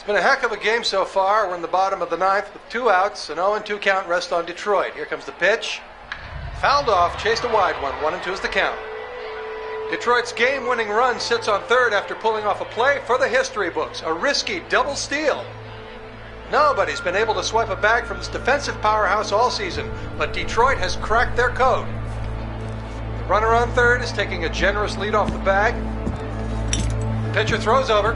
It's been a heck of a game so far. We're in the bottom of the ninth with 2 outs. An 0-2 count rests on Detroit. Here comes the pitch. Fouled off, chased a wide one. 1-2 is the count. Detroit's game-winning run sits on third after pulling off a play for the history books. A risky double steal. Nobody's been able to swipe a bag from this defensive powerhouse all season, but Detroit has cracked their code. The runner on third is taking a generous lead off the bag. The pitcher throws over.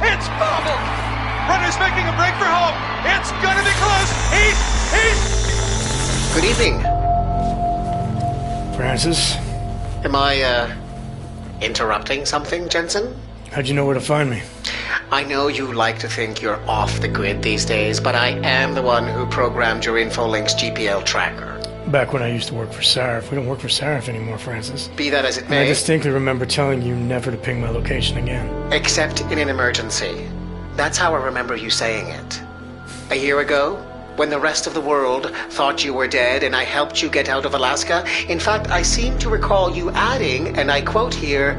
It's bobbled! Runner's making a break for home. It's gonna be close. He's... Good evening. Francis? Am I, interrupting something, Jensen? How'd you know where to find me? I know you like to think you're off the grid these days, but I am the one who programmed your Infolink's GPL tracker. Back when I used to work for Sarif. We don't work for Sarif anymore, Francis. Be that as it I may... distinctly remember telling you never to ping my location again. Except in an emergency. That's how I remember you saying it. A year ago, when the rest of the world thought you were dead and I helped you get out of Alaska, in fact, I seem to recall you adding, and I quote here,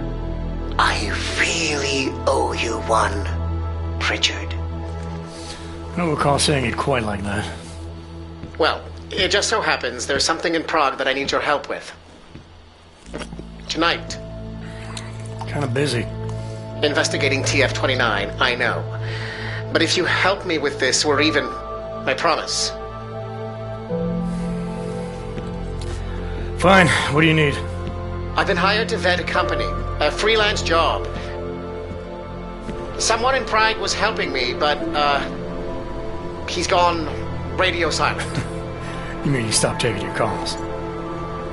"I really owe you one, Pritchard." I don't recall saying it quite like that. Well, it just so happens there's something in Prague that I need your help with. Tonight. Kind of busy. Investigating TF-29, I know. But if you help me with this, we're even. I promise. Fine. What do you need? I've been hired to vet a company. A freelance job. Someone in Prague was helping me, but, he's gone radio silent. You mean he stopped taking your calls?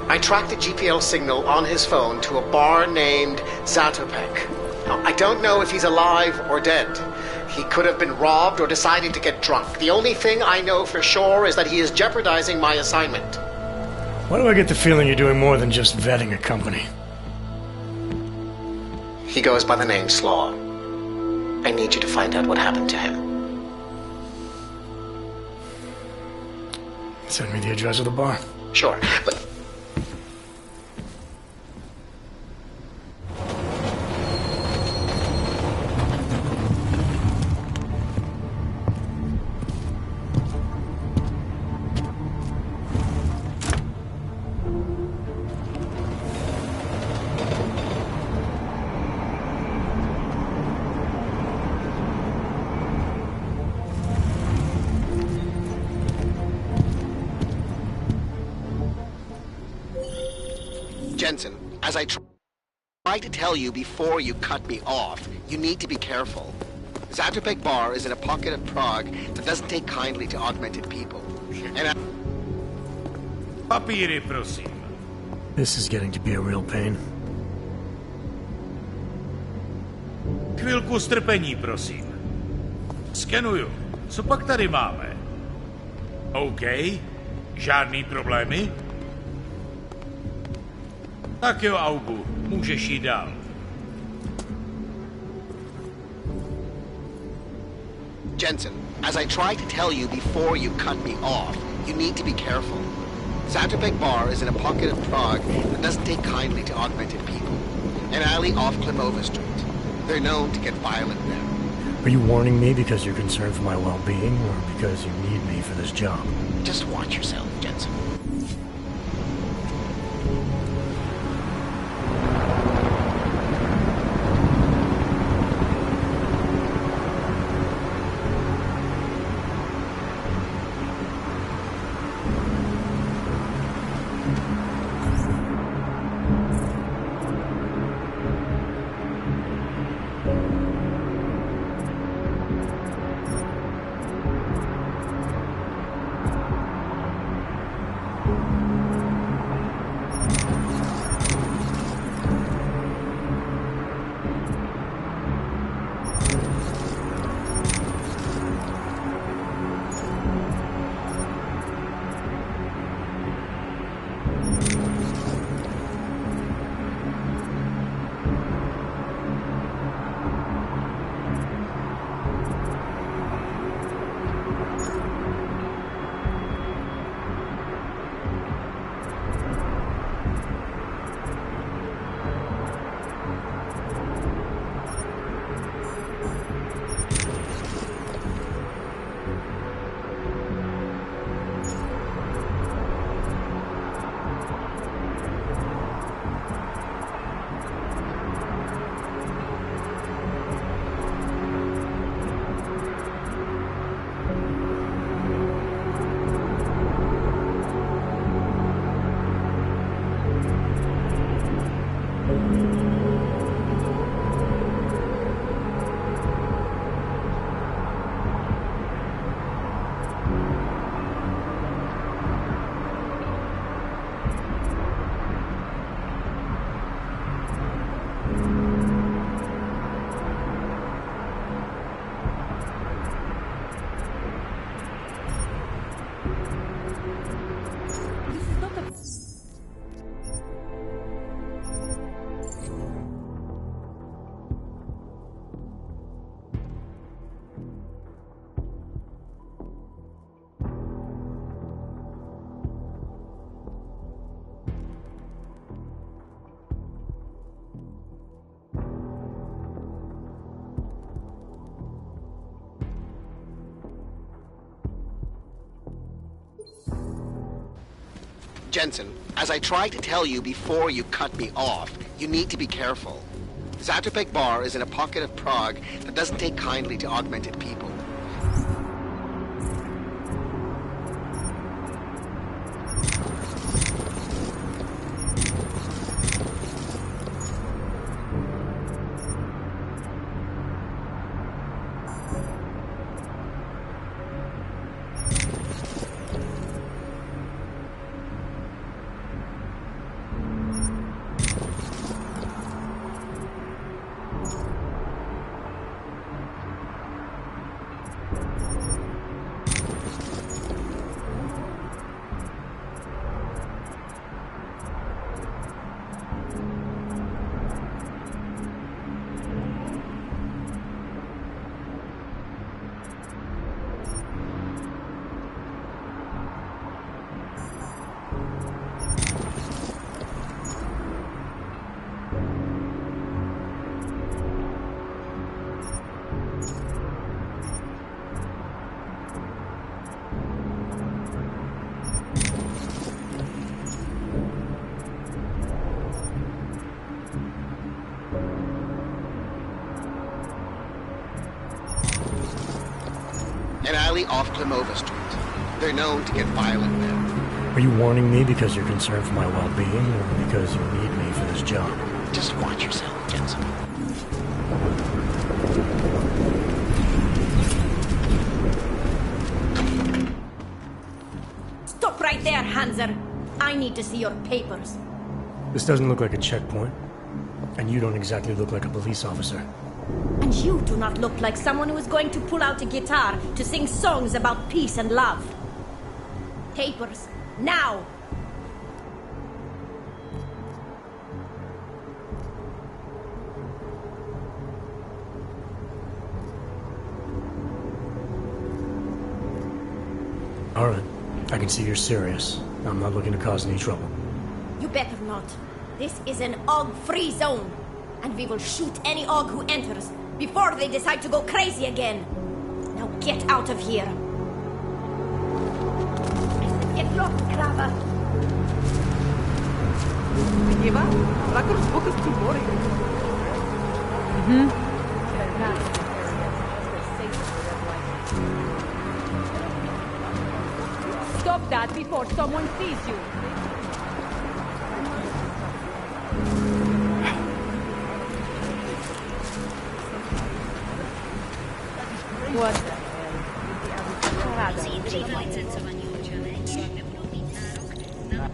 I tracked the GPL signal on his phone to a bar named Zatopek. Now, I don't know if he's alive or dead. He could have been robbed or decided to get drunk. The only thing I know for sure is that he is jeopardizing my assignment. Why do I get the feeling you're doing more than just vetting a company? He goes by the name Slaw. I need you to find out what happened to him. Send me the address of the bar. Sure, but... Jensen, as I tried to tell you before you cut me off, you need to be careful. Zatopek Bar is in a pocket of Prague that doesn't take kindly to augmented people. And Papíry, prosím. This is getting to be a real pain. Chvilku strpení, prosím. Skenuju. Co pak tady máme? OK. Žádný problémy? Tak jo, Augu, můžeš jít dál. Jensen, as I tried to tell you before you cut me off, you need to be careful. Zatopek Bar is in a pocket of Prague that doesn't take kindly to augmented people. An alley off Klimova Street. They're known to get violent there. Are you warning me because you're concerned for my well-being, or because you need me for this job? Just watch yourself, Jensen. Jensen, as I tried to tell you before you cut me off, you need to be careful. Zatopek Bar is in a pocket of Prague that doesn't take kindly to augmented people. An alley off Klimova Street. They're known to get violent there. Are you warning me because you're concerned for my well-being, or because you need me for this job? Just watch yourself, Jensen. Stop right there, Hanser. I need to see your papers. This doesn't look like a checkpoint, and you don't exactly look like a police officer. And you do not look like someone who is going to pull out a guitar to sing songs about peace and love. Papers, now! All right, I can see you're serious. I'm not looking to cause any trouble. You better not. This is an AUG-free zone. And we will shoot any AUG who enters before they decide to go crazy again. Now get out of here. Get lost, Krava. Stop that before someone sees you. What the hell? Licencovaní občané nebudou mít nárok na...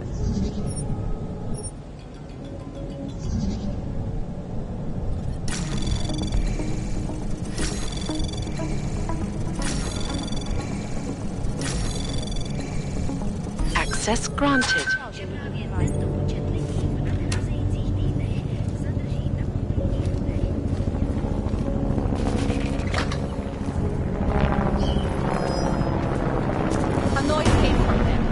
Access granted. že právě tento počet lidí v nadcházejících týdnech zadrží na podmíněných A noise came from them.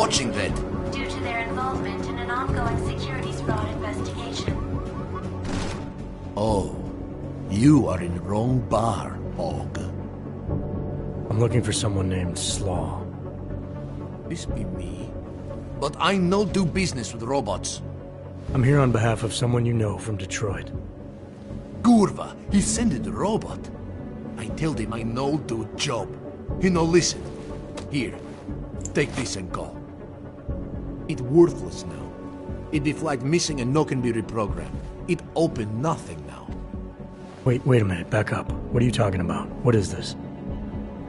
watching that? Due to their involvement in an ongoing securities fraud investigation. Oh, you are in the wrong bar, Og. I'm looking for someone named Slaw. This be me. But I no do business with robots. I'm here on behalf of someone you know from Detroit. Kurva, he sent the robot. I told him I no do job. He no listen. Here, take this and go. It worthless now. It be flagged missing and no can be reprogrammed. It open nothing now. Wait a minute, back up. What are you talking about? What is this?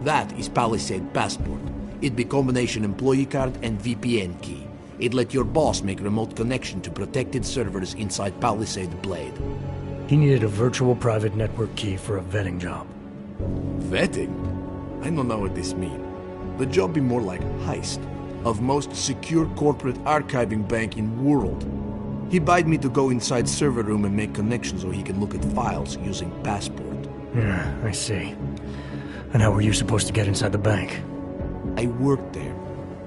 That is Palisade Passport. It be combination employee card and VPN key. It let your boss make remote connection to protected servers inside Palisade Blade. He needed a virtual private network key for a vetting job. Vetting? I don't know what this mean. The job be more like heist of most secure corporate archiving bank in world. He bade me to go inside server room and make connections so he can look at files using Passport. Yeah, I see. And how were you supposed to get inside the bank? I worked there.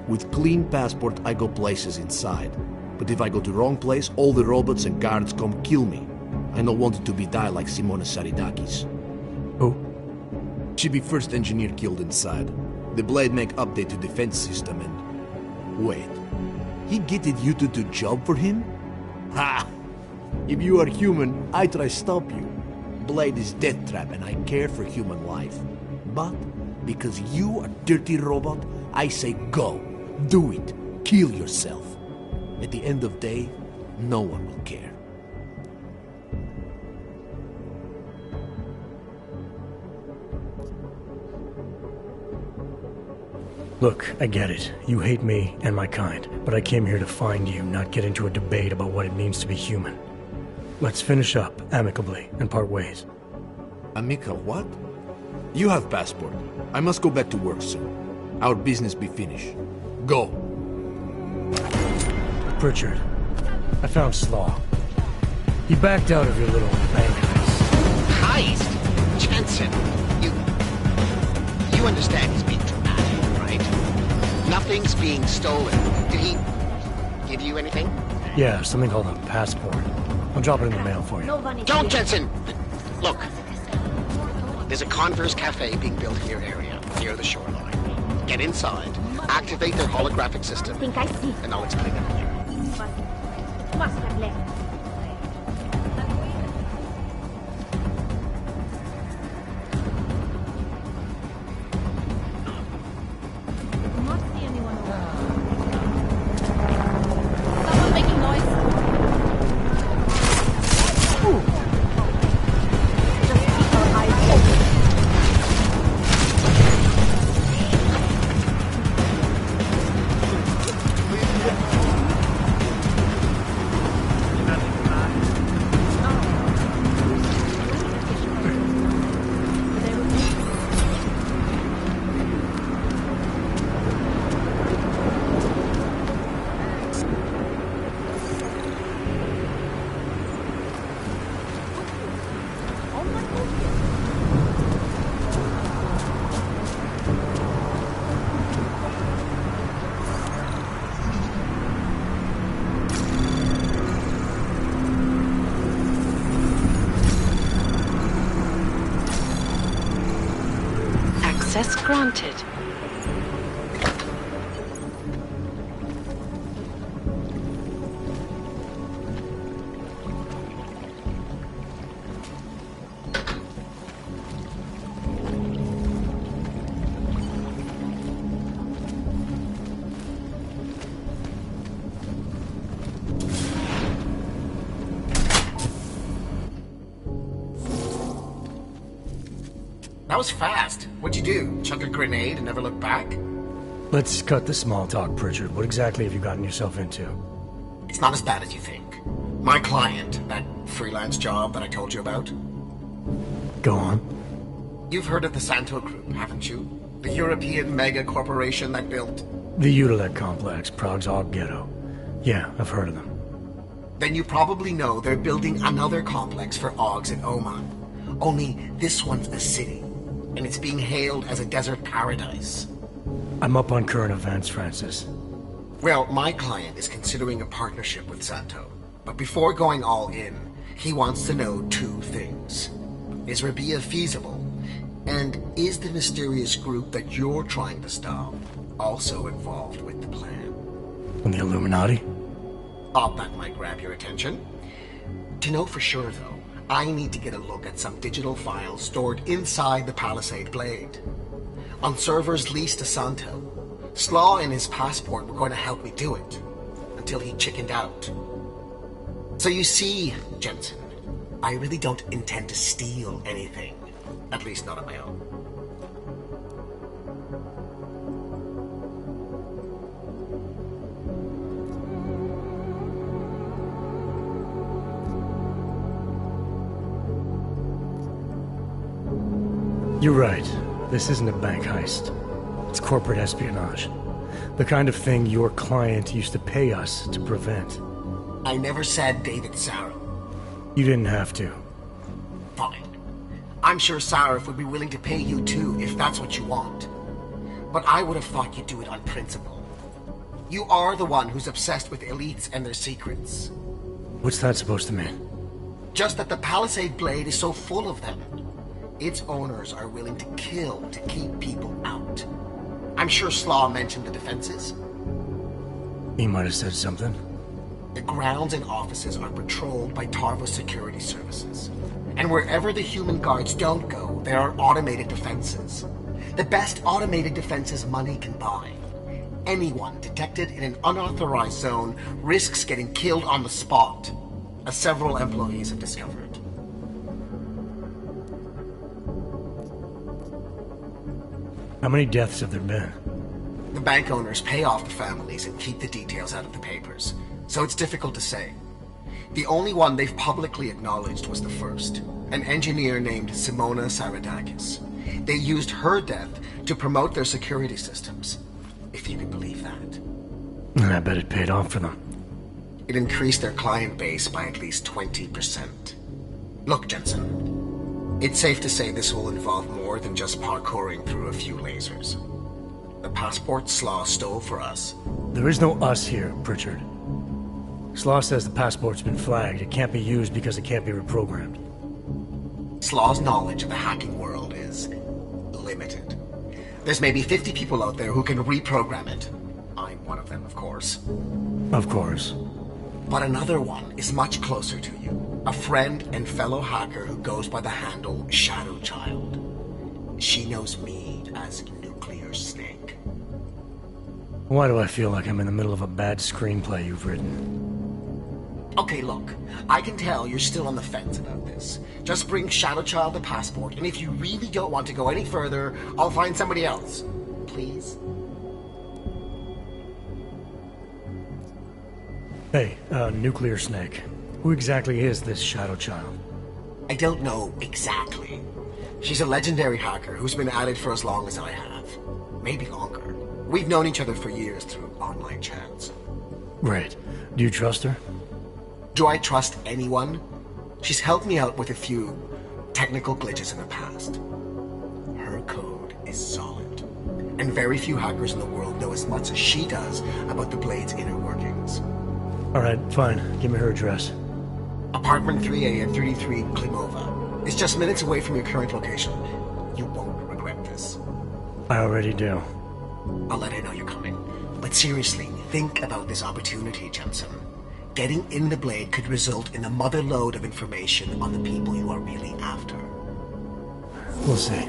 With clean Passport, I go places inside. But if I go to wrong place, all the robots and guards come kill me. I don't want it to be die like Simona Saridakis. Who? She be first engineer killed inside. The Blade make update to defense system and... Wait. He getted you to do job for him? Ha! If you are human, I try stop you. Blade is death trap and I care for human life. But, because you are dirty robot, I say go. Do it. Kill yourself. At the end of day, no one will care. Look, I get it. You hate me and my kind, but I came here to find you, not get into a debate about what it means to be human. Let's finish up, amicably, and part ways. Amica, what? You have Passport. I must go back to work soon. Our business be finished. Go. Pritchard, I found Slaw. He backed out of your little bank heist. Heist? Jensen, you understand he's being dramatic, right? Nothing's being stolen. Did he give you anything? Yeah, something called a passport. I'll drop it in the mail for you. No one is Don't, here. Jensen! Look, there's a Converse cafe being built here area, near the shoreline. Get inside, activate their holographic system, I think I see. and I'll explain everything. Must have left. Not see anyone over. Someone making noise. Just keep our eyes open. Access granted. That was fast. What'd you do? Chuck a grenade and never look back? Let's cut the small talk, Pritchard. What exactly have you gotten yourself into? It's not as bad as you think. My client, that freelance job that I told you about. Go on. You've heard of the Santo Group, haven't you? The European mega corporation that built... The Utilet complex, Prague's Og Ghetto. Yeah, I've heard of them. Then you probably know they're building another complex for Ogs in Oman. Only this one's a city, and it's being hailed as a desert paradise. I'm up on current events, Francis. Well, my client is considering a partnership with Santo. But before going all in, he wants to know two things. Is Rabia feasible? And is the mysterious group that you're trying to stop also involved with the plan? From the Illuminati? Thought that might grab your attention. To know for sure, though, I need to get a look at some digital files stored inside the Palisade Blade. On servers leased to Santo, Slaw and his passport were going to help me do it, until he chickened out. So you see, Jensen, I really don't intend to steal anything. At least not on my own. You're right. This isn't a bank heist. It's corporate espionage. The kind of thing your client used to pay us to prevent. I never said David Sarah. You didn't have to. Fine. I'm sure Sarif would be willing to pay you too, if that's what you want. But I would have thought you'd do it on principle. You are the one who's obsessed with elites and their secrets. What's that supposed to mean? Just that the Palisade Blade is so full of them. Its owners are willing to kill to keep people out. I'm sure Slaw mentioned the defenses. He might have said something. The grounds and offices are patrolled by Tarva security services. And wherever the human guards don't go, there are automated defenses. The best automated defenses money can buy. Anyone detected in an unauthorized zone risks getting killed on the spot, as several employees have discovered. How many deaths have there been? The bank owners pay off the families and keep the details out of the papers, so it's difficult to say. The only one they've publicly acknowledged was the first, an engineer named Simona Saradakis. They used her death to promote their security systems, if you can believe that. I bet it paid off for them. It increased their client base by at least 20%. Look, Jensen, it's safe to say this will involve more than just parkouring through a few lasers. The passport Slaw stole for us. There is no us here, Pritchard. Slaw says the passport's been flagged. It can't be used because it can't be reprogrammed. Slaw's knowledge of the hacking world is limited. There's maybe 50 people out there who can reprogram it. I'm one of them, of course. Of course. But another one is much closer to you. A friend and fellow hacker who goes by the handle Shadow Child. She knows me as Nuclear Snake. Why do I feel like I'm in the middle of a bad screenplay you've written? Okay, look. I can tell you're still on the fence about this. Just bring Shadow Child the passport, and if you really don't want to go any further, I'll find somebody else. Please? Hey, Nuclear Snake. Who exactly is this Shadow Child? I don't know exactly. She's a legendary hacker who's been at it for as long as I have. Maybe longer. We've known each other for years through online chats. Great. Do you trust her? Do I trust anyone? She's helped me out with a few technical glitches in the past. Her code is solid. And very few hackers in the world know as much as she does about the Blade's inner workings. Alright, fine. Give me her address. Apartment 3A at 33 Klimova. It's just minutes away from your current location. You won't regret this. I already do. I'll let her know you're coming. But seriously, think about this opportunity, Jensen. Getting in the Blade could result in a mother lode of information on the people you are really after. We'll see.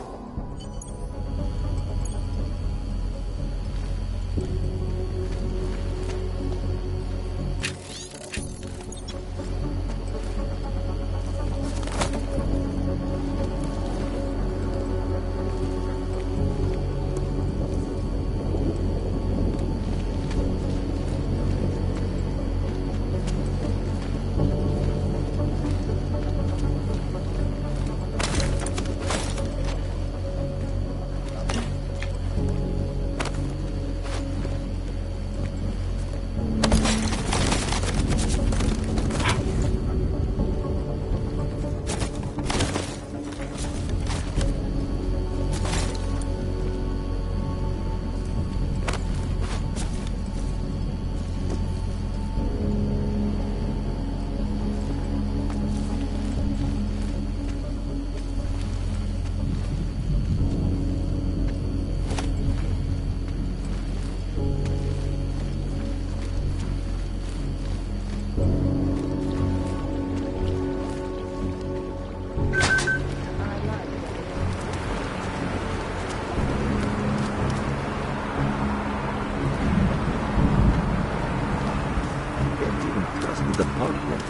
interesting department.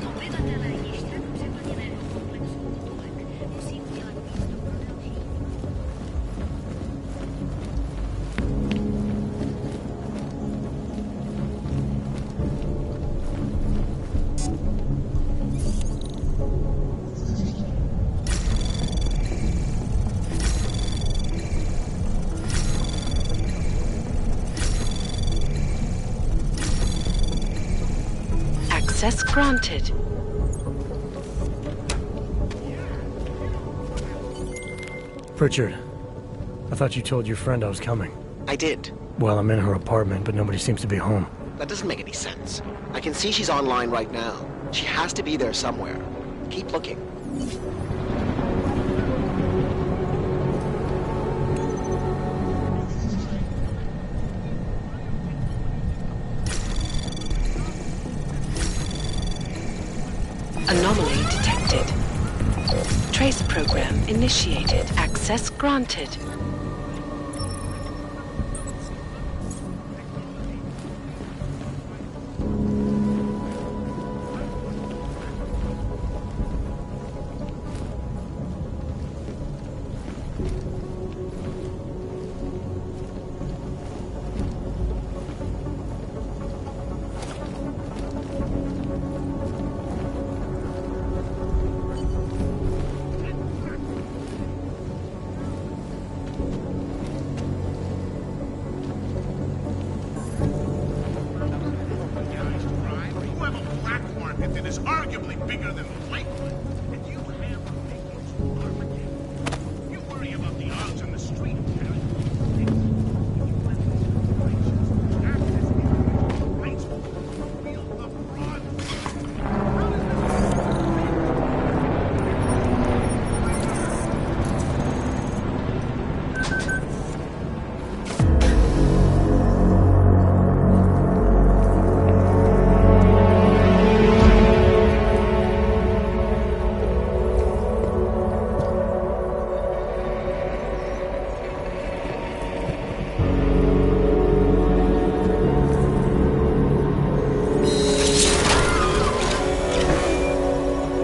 Obyvatelé již tak přeplněného komplexu útulek musí udělat místo pro další. Access granted. Pritchard, I thought you told your friend I was coming. I did. Well, I'm in her apartment, but nobody seems to be home. That doesn't make any sense. I can see she's online right now. She has to be there somewhere. Keep looking. Anomaly detected. Trace program initiated. Access granted. Whoever platformed it is arguably bigger than Lakewood. And you have to make it armageddon. You worry about the odds on the street, Karen. Feel the fraud.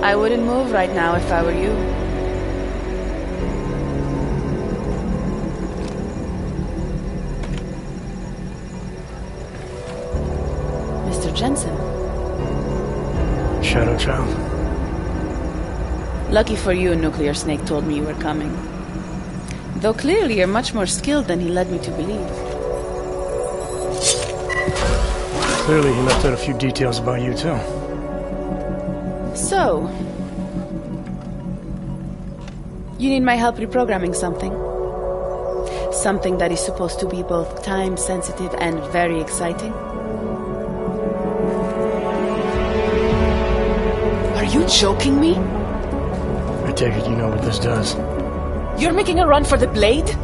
I wouldn't move right now if I were you. Mr. Jensen. Shadow Child? Lucky for you, Nuclear Snake told me you were coming. Though clearly you're much more skilled than he led me to believe. Clearly he left out a few details about you, too. So, you need my help reprogramming something. Something that is supposed to be both time-sensitive and very exciting. Are you joking me? I take it you know what this does. You're making a run for the blade?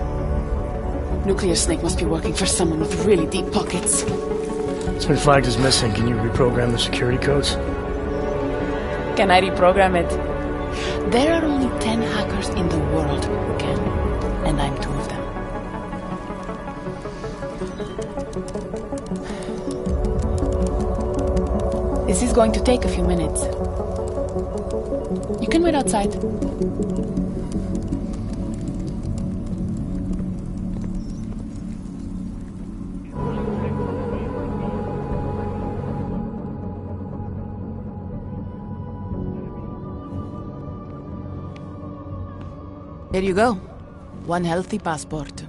Nuclear Snake must be working for someone with really deep pockets. It's been flagged as missing. Can you reprogram the security codes? Can I reprogram it? There are only 10 hackers in the world who can, and I'm 2 of them. This is going to take a few minutes. You can wait outside. Here you go. 1 healthy passport.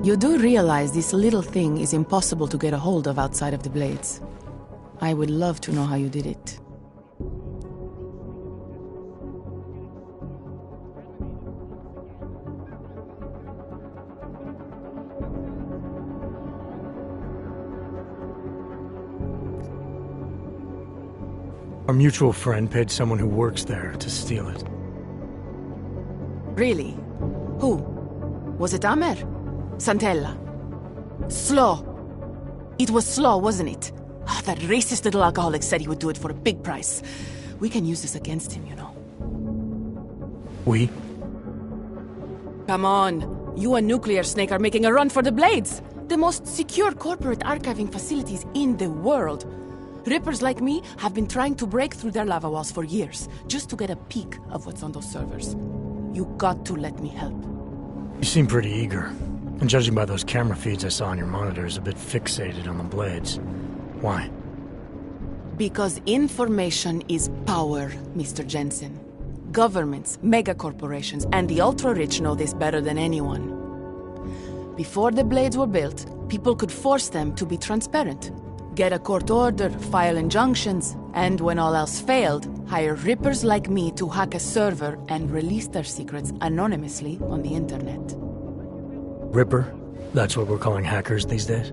You do realize this little thing is impossible to get a hold of outside of the Blades. I would love to know how you did it. Our mutual friend paid someone who works there to steal it. Really? Who? Was it Amer? Santella? Slow? It was slow, wasn't it? Ah, that racist little alcoholic said he would do it for a big price. We can use this against him, you know. We? Come on. You and Nuclear Snake are making a run for the Blades. The most secure corporate archiving facilities in the world. Rippers like me have been trying to break through their lava walls for years, just to get a peek of what's on those servers. You got to let me help. You seem pretty eager. And judging by those camera feeds I saw on your monitors, a bit fixated on the Blades. Why? Because information is power, Mr. Jensen. Governments, megacorporations, and the ultra-rich know this better than anyone. Before the Blades were built, people could force them to be transparent. Get a court order, file injunctions, and when all else failed, hire rippers like me to hack a server and release their secrets anonymously on the internet. Ripper? That's what we're calling hackers these days?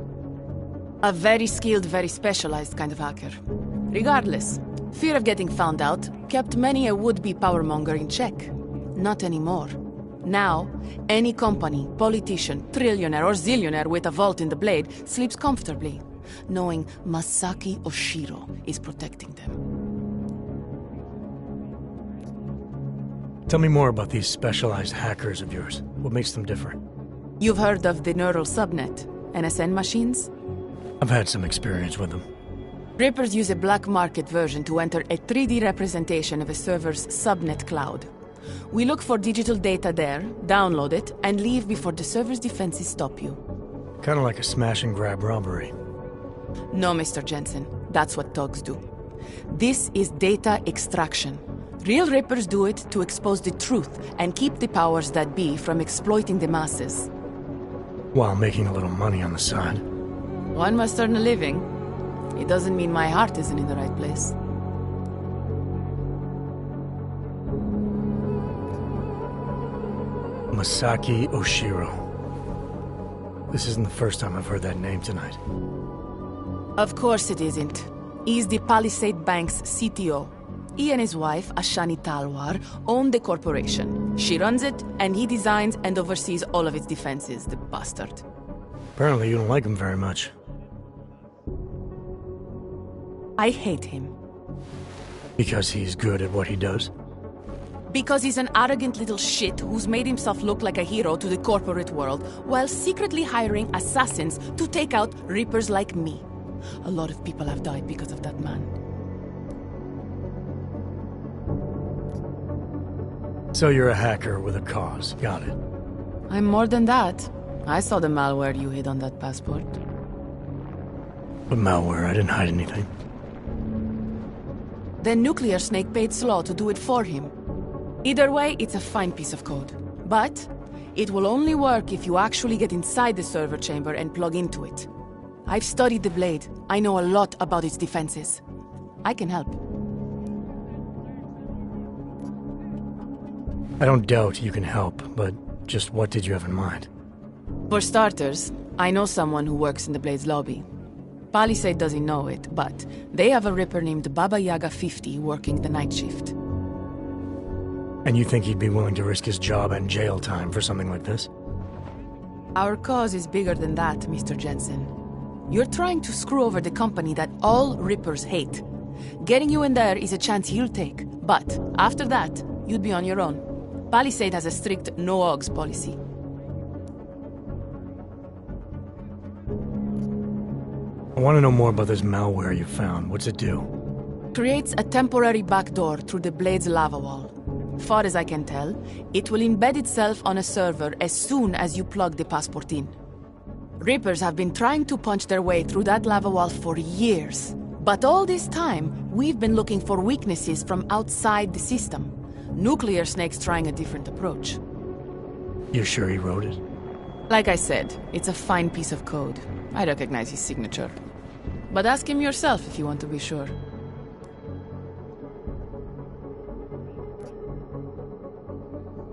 A very skilled, very specialized kind of hacker. Regardless, fear of getting found out kept many a would-be powermonger in check. Not anymore. Now, any company, politician, trillionaire or zillionaire with a vault in the Blade sleeps comfortably, knowing Masaki Oshiro is protecting them. Tell me more about these specialized hackers of yours. What makes them different? You've heard of the neural subnet, NSN machines? I've had some experience with them. Rippers use a black market version to enter a 3D representation of a server's subnet cloud. We look for digital data there, download it, and leave before the server's defenses stop you. Kinda like a smash and grab robbery. No, Mr. Jensen. That's what thugs do. This is data extraction. Real Rippers do it to expose the truth and keep the powers that be from exploiting the masses. While making a little money on the side. One must earn a living. It doesn't mean my heart isn't in the right place. Masaki Oshiro. This isn't the first time I've heard that name tonight. Of course it isn't. He's the Palisade Bank's CTO. He and his wife, Ashani Talwar, own the corporation. She runs it, and he designs and oversees all of its defenses, the bastard. Apparently you don't like him very much. I hate him. Because he's good at what he does? Because he's an arrogant little shit who's made himself look like a hero to the corporate world, while secretly hiring assassins to take out Rippers like me. A lot of people have died because of that man. So you're a hacker with a cause. Got it. I'm more than that. I saw the malware you hid on that passport. But malware, I didn't hide anything. Then Nuclear Snake paid Slaw to do it for him. Either way, it's a fine piece of code. But it will only work if you actually get inside the server chamber and plug into it. I've studied the Blade. I know a lot about its defenses. I can help. I don't doubt you can help, but just what did you have in mind? For starters, I know someone who works in the Blade's lobby. Palisade doesn't know it, but they have a Ripper named Baba Yaga 50 working the night shift. And you think he'd be willing to risk his job and jail time for something like this? Our cause is bigger than that, Mr. Jensen. You're trying to screw over the company that all Rippers hate. Getting you in there is a chance he'll take, but after that, you'd be on your own. Palisade has a strict no-ogs policy. I want to know more about this malware you found. What's it do? Creates a temporary backdoor through the Blade's lava wall. Far as I can tell, it will embed itself on a server as soon as you plug the passport in. Rippers have been trying to punch their way through that lava wall for years. But all this time, we've been looking for weaknesses from outside the system. Nuclear Snake's trying a different approach. You sure he wrote it? Like I said, it's a fine piece of code. I recognize his signature. But ask him yourself if you want to be sure.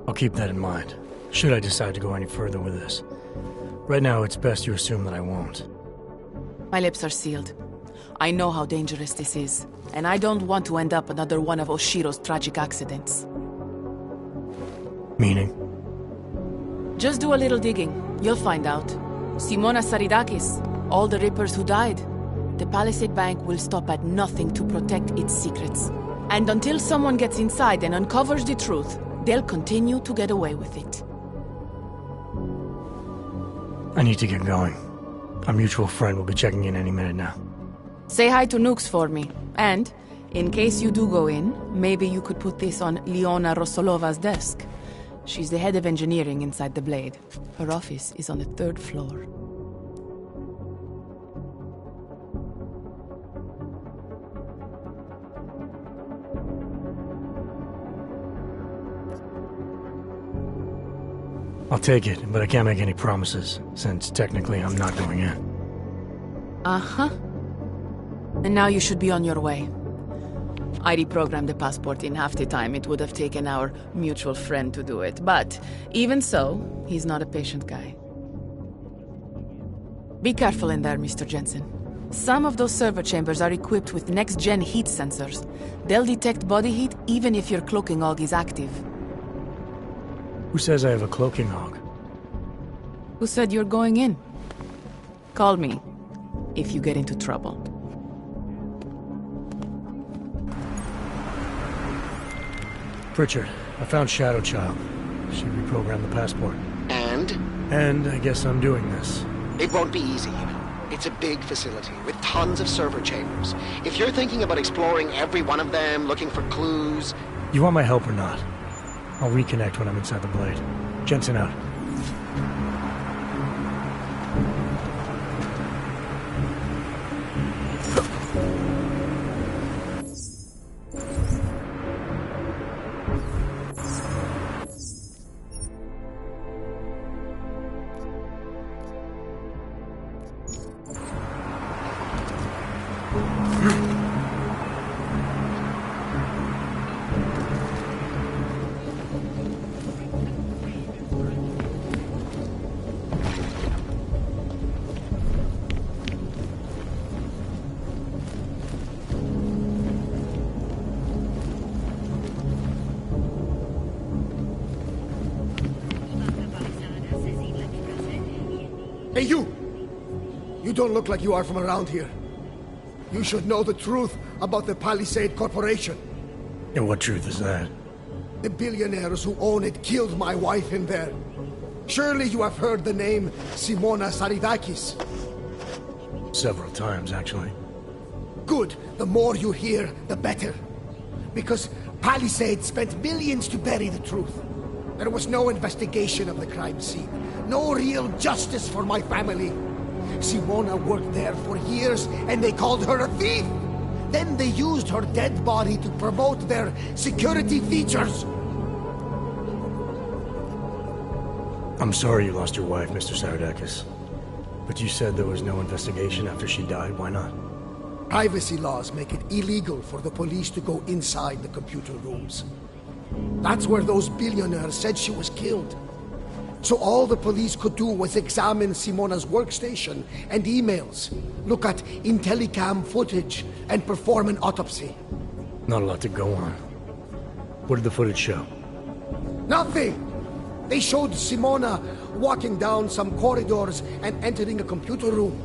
I'll keep that in mind, should I decide to go any further with this. Right now, it's best you assume that I won't. My lips are sealed. I know how dangerous this is, and I don't want to end up another one of Oshiro's tragic accidents. Meaning? Just do a little digging. You'll find out. Simona Saridakis. All the Rippers who died. The Palisade Bank will stop at nothing to protect its secrets. And until someone gets inside and uncovers the truth, they'll continue to get away with it. I need to get going. Our mutual friend will be checking in any minute now. Say hi to Nukes for me. And, in case you do go in, maybe you could put this on Leona Rosolova's desk. She's the head of engineering inside the Blade. Her office is on the 3rd floor. I'll take it, but I can't make any promises, since technically I'm not going in. Uh-huh. And now you should be on your way. I reprogrammed the passport in half the time it would have taken our mutual friend to do it, but even so, he's not a patient guy. Be careful in there, Mr. Jensen. Some of those server chambers are equipped with next-gen heat sensors. They'll detect body heat even if your cloaking aug is active. Who says I have a cloaking aug? Who said you're going in? Call me if you get into trouble. Pritchard, I found Shadow Child. She reprogrammed the passport. And? And I guess I'm doing this. It won't be easy. It's a big facility with tons of server chambers. If you're thinking about exploring every one of them, looking for clues... You want my help or not? I'll reconnect when I'm inside the Blade. Jensen out. Hey, you! You don't look like you are from around here. You should know the truth about the Palisade Corporation. And what truth is that? The billionaires who own it killed my wife in there. Surely you have heard the name Simona Saridakis. Several times, actually. Good. The more you hear, the better. Because Palisade spent millions to bury the truth. There was no investigation of the crime scene. No real justice for my family. Simona worked there for years, and they called her a thief. Then they used her dead body to promote their security features. I'm sorry you lost your wife, Mr. Saridakis. But you said there was no investigation after she died. Why not? Privacy laws make it illegal for the police to go inside the computer rooms. That's where those billionaires said she was killed. So all the police could do was examine Simona's workstation and emails, look at Intellicam footage, and perform an autopsy. Not a lot to go on. What did the footage show? Nothing! They showed Simona walking down some corridors and entering a computer room.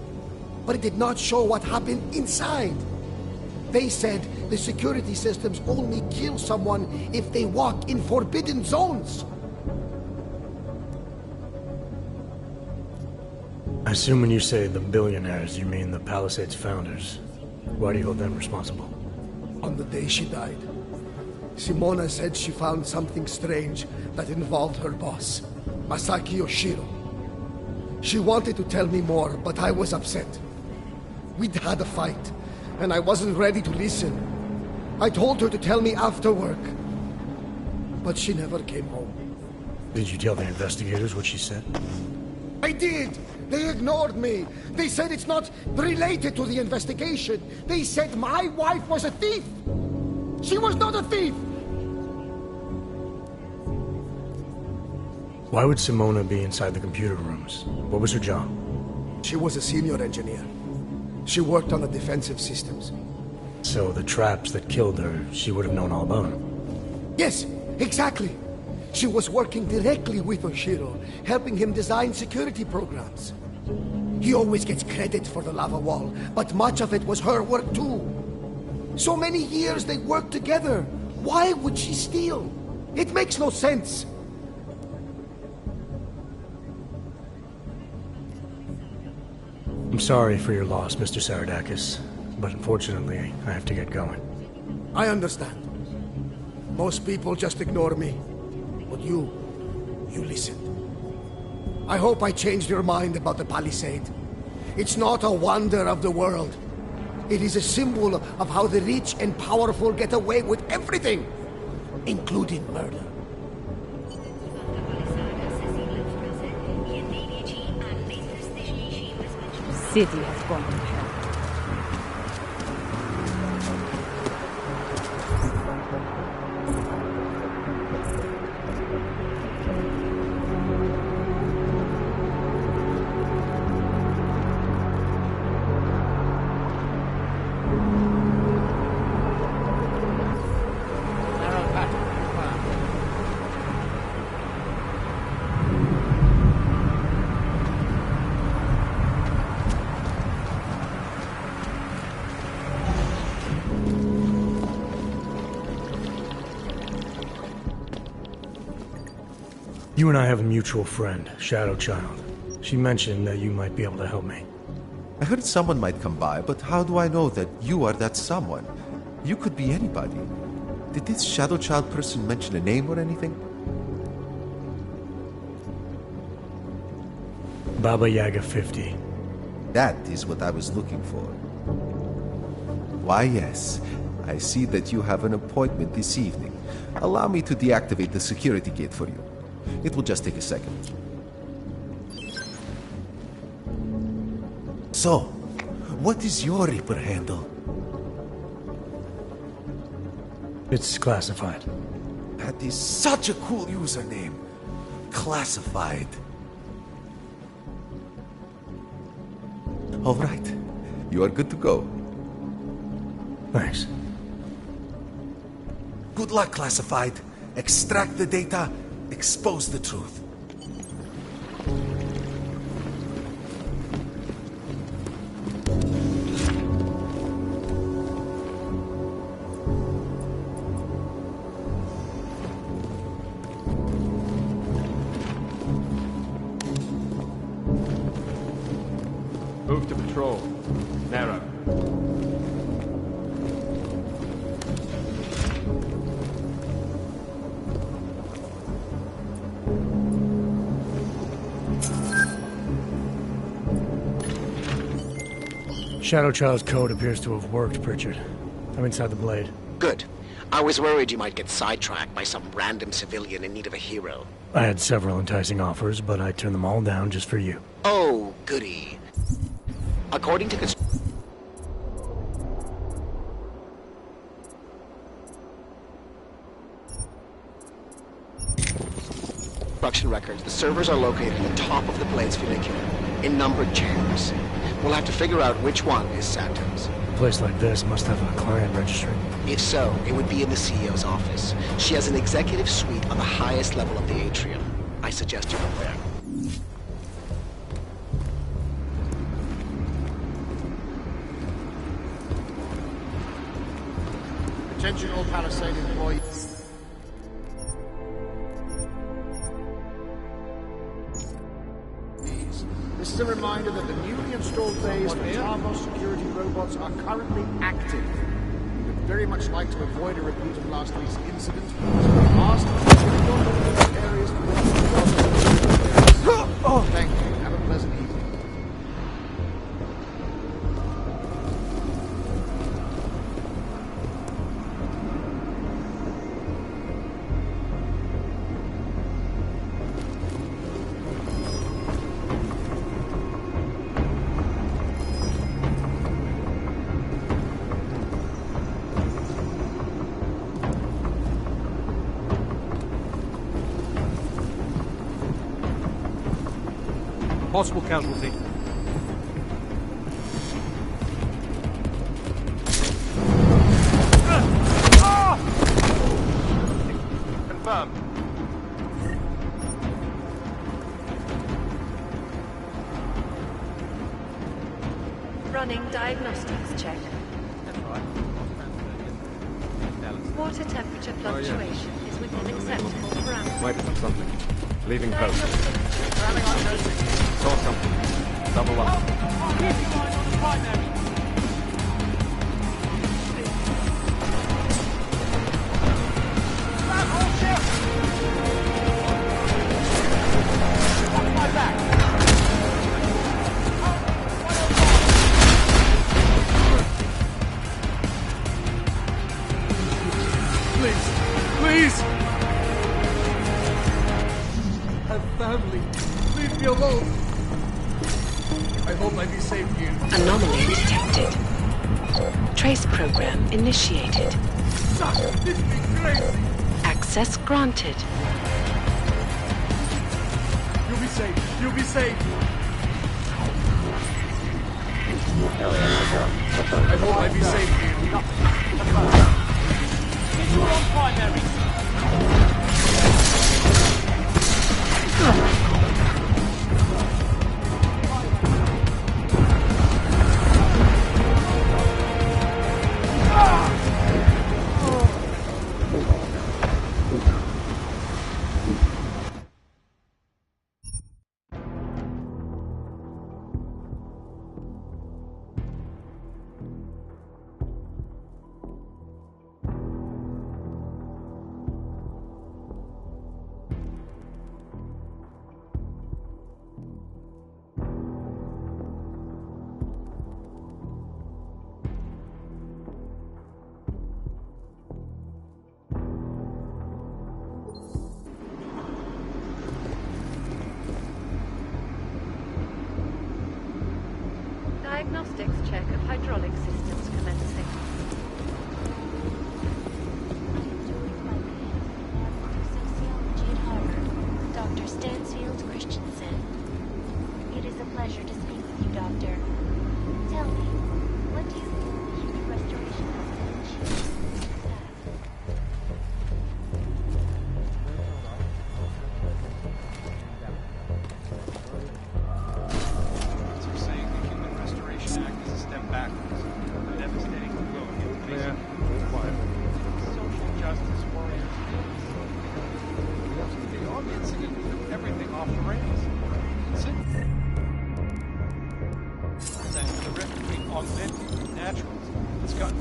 But it did not show what happened inside. They said the security systems only kill someone if they walk in forbidden zones. I assume when you say the billionaires, you mean the Palisade's founders. Why do you hold them responsible? On the day she died, Simona said she found something strange that involved her boss, Masaki Yoshiro. She wanted to tell me more, but I was upset. We'd had a fight, and I wasn't ready to listen. I told her to tell me after work, but she never came home. Did you tell the investigators what she said? I did! They ignored me! They said it's not related to the investigation! They said my wife was a thief! She was not a thief! Why would Simona be inside the computer rooms? What was her job? She was a senior engineer. She worked on the defensive systems. So the traps that killed her, she would have known all about them? Yes, exactly! She was working directly with Oshiro, helping him design security programs. He always gets credit for the lava wall, but much of it was her work too. So many years they worked together. Why would she steal? It makes no sense. I'm sorry for your loss, Mr. Saradakis, but unfortunately, I have to get going. I understand. Most people just ignore me. But you listened. I hope I changed your mind about the palisade. It's not a wonder of the world. It is a symbol of how the rich and powerful get away with everything, including murder. City has gone to hell. You and I have a mutual friend, Shadow Child. She mentioned that you might be able to help me. I heard someone might come by, but how do I know that you are that someone? You could be anybody. Did this Shadow Child person mention a name or anything? Baba Yaga 50. That is what I was looking for. Why, yes. I see that you have an appointment this evening. Allow me to deactivate the security gate for you. It will just take a second. So, what is your Reaper handle? It's classified. That is such a cool username. Classified. All right. You are good to go. Thanks. Good luck, Classified. Extract the data, expose the truth. Move to patrol. Narrow. Shadow Child's code appears to have worked, Pritchard. I'm inside the blade. Good. I was worried you might get sidetracked by some random civilian in need of a hero. I had several enticing offers, but I turned them all down just for you. Oh, goody. According to construction records, the servers are located at the top of the blade's funicular, in numbered chambers. We'll have to figure out which one is Santos. A place like this must have a client registry. If so, it would be in the CEO's office. She has an executive suite on the highest level of the atrium. I suggest you go there. Attention all Palisade employees. This is a reminder that the newly installed bays for Tarmos security robots are currently active. We would very much like to avoid a repeat of last week's incident. So we asked for areas for which Thank you. Have a pleasant evening. Possible casualty. Confirmed. Diagnostics check. Water temperature fluctuation is within acceptable parameters. Might have something. Leaving post. Saw something. Double up. Please! Have family. Leave me alone. I hope I be safe here. Anomaly detected. Trace program initiated. Suck! This be crazy! Access granted. You'll be safe. You'll be safe. I hope I be safe here. You're on primary. Diagnostics check of hydraulic systems commencing. Sociology at Harvard, Dr. Stansfield Christensen. It is a pleasure to speak with you, Doctor. Tell me, what do you think the human restoration has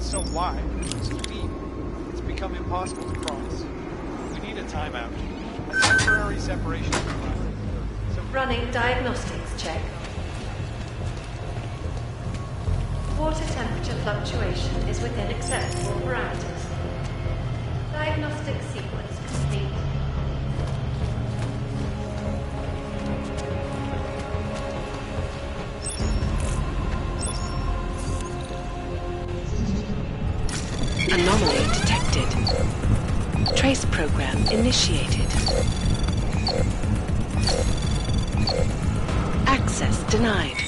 so wide, so deep, it's become impossible to cross. We need a timeout. A temporary separation of the planet. So Running diagnostics check. Water temperature fluctuation is within acceptable parameters. Diagnostic sequence complete. Anomaly detected. Trace program initiated. Access denied.